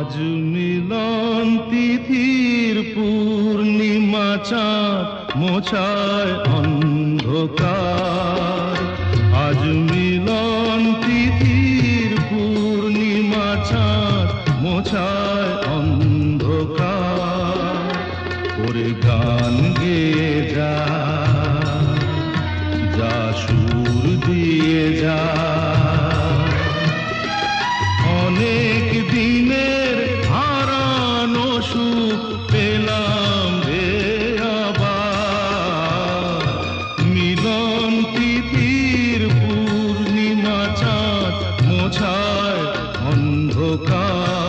আজ মিলন তিথির পূর্ণিমা চাঁদ মোছায় অন্ধকার। আজ মিলন তিথির পূর্ণিমা চাঁদ মোছায় অন্ধকার। ওরে গান গেয়ে যা, যা সুর দিয়ে যা, অনেক দিনের হারানো সুখ পেলাম রে আবার। মিলন তিথির পূর্ণিমা চাঁদ মোছায় অন্ধকার।